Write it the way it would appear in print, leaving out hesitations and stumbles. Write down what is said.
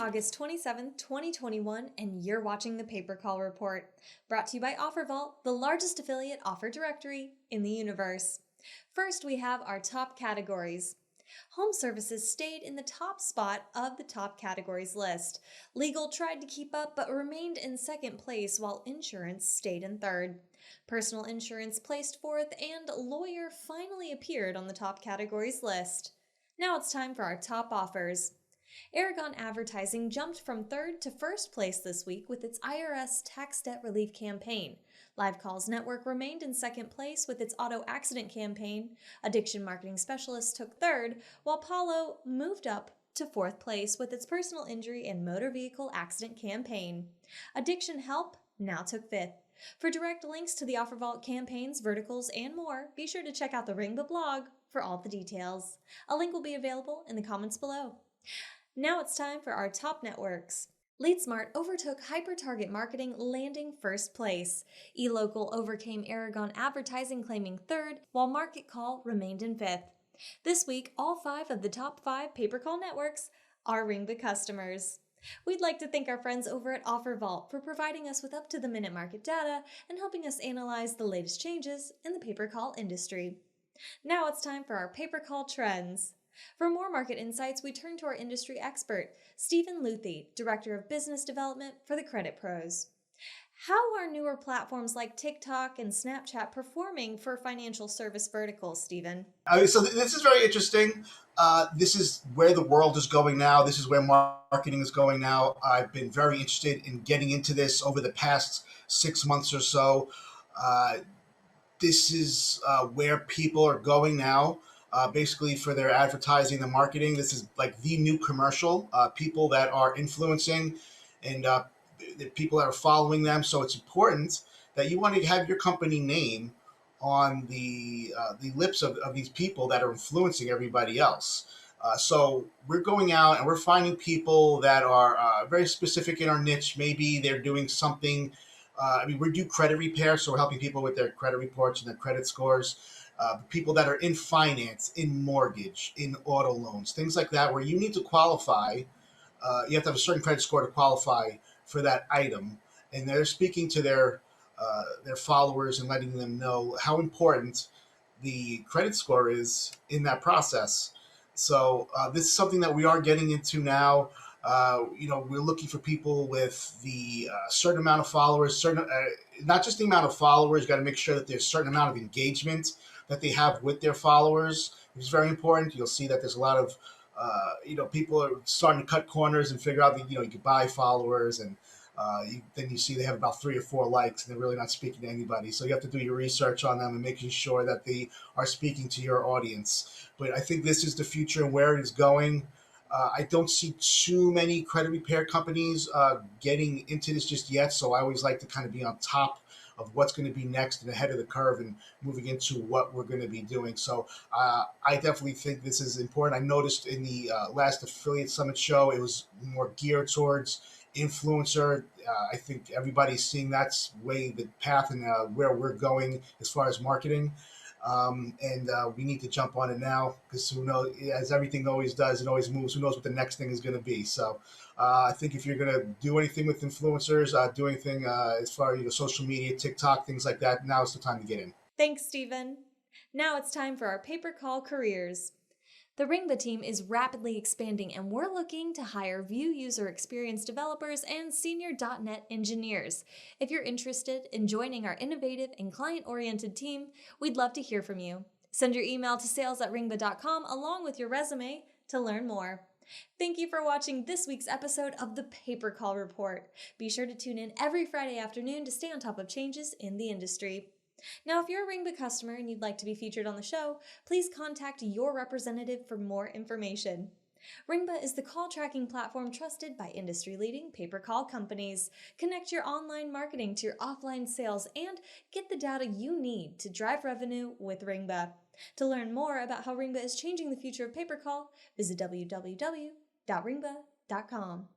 August 27th, 2021, and you're watching the Paper Call Report, brought to you by OfferVault, the largest affiliate offer directory in the universe. First, we have our top categories. Home services stayed in the top spot of the top categories list. Legal tried to keep up but remained in second place, while insurance stayed in third. Personal insurance placed fourth, and lawyer finally appeared on the top categories list. Now it's time for our top offers. Aragon Advertising jumped from third to first place this week with its IRS tax debt relief campaign. Live Calls Network remained in second place with its auto accident campaign. Addiction Marketing Specialist took third, while Paulo moved up to fourth place with its personal injury and motor vehicle accident campaign. Addiction Help now took fifth. For direct links to the OfferVault campaigns, verticals, and more, be sure to check out the Ringba blog for all the details. A link will be available in the comments below. Now it's time for our top networks. LeadSmart overtook HyperTarget Marketing, landing first place. eLocal overcame Aragon Advertising, claiming third, while Market Call remained in fifth. This week, all 5 of the top 5 pay-per-call networks are Ringba customers. We'd like to thank our friends over at OfferVault for providing us with up-to-the-minute market data and helping us analyze the latest changes in the pay-per-call industry. Now it's time for our pay-per-call trends. For more market insights, we turn to our industry expert, Stephen Luthy, Director of Business Development for the Credit Pros. How are newer platforms like TikTok and Snapchat performing for financial service verticals, Stephen? So this is very interesting. This is where the world is going now. This is where marketing is going now. I've been very interested in getting into this over the past 6 months or so. This is where people are going now. Basically for their advertising and marketing. This is like the new commercial. People that are influencing and the people that are following them. So it's important that you want to have your company name on the lips of these people that are influencing everybody else. So we're going out and we're finding people that are very specific in our niche. Maybe they're doing something. We do credit repair, so we're helping people with their credit reports and their credit scores. People that are in finance, in mortgage, in auto loans, things like that, where you need to qualify. You have to have a certain credit score to qualify for that item, and they're speaking to their followers and letting them know how important the credit score is in that process. So this is something that we are getting into now. We're looking for people with the certain amount of followers, not just the amount of followers. You got to make sure that there's a certain amount of engagement that they have with their followers. It's very important. You'll see that there's a lot of, people are starting to cut corners and figure out that, you can buy followers, and then you see they have about 3 or 4 likes and they're really not speaking to anybody. So you have to do your research on them and making sure that they are speaking to your audience. But I think this is the future and where it is going. I don't see too many credit repair companies getting into this just yet. So I always like to kind of be on top of what's going to be next and ahead of the curve and moving into what we're going to be doing. So I definitely think this is important. I noticed in the last Affiliate Summit show, it was more geared towards influencer. I think everybody's seeing that's way the path and where we're going as far as marketing. And we need to jump on it now, because who knows, as everything always does, it always moves. Who knows what the next thing is going to be? So I think if you're going to do anything with influencers, do anything as far as social media, TikTok, things like that, now is the time to get in. Thanks, Stephen. Now it's time for our pay-per-call careers. The Ringba team is rapidly expanding, and we're looking to hire Vue user experience developers and senior .NET engineers. If you're interested in joining our innovative and client-oriented team, we'd love to hear from you. Send your email to sales@ringba.com along with your resume to learn more. Thank you for watching this week's episode of the Paper Call Report. Be sure to tune in every Friday afternoon to stay on top of changes in the industry. Now, if you're a Ringba customer and you'd like to be featured on the show, please contact your representative for more information. Ringba is the call tracking platform trusted by industry-leading pay-per-call companies. Connect your online marketing to your offline sales and get the data you need to drive revenue with Ringba. To learn more about how Ringba is changing the future of pay-per-call, visit www.ringba.com.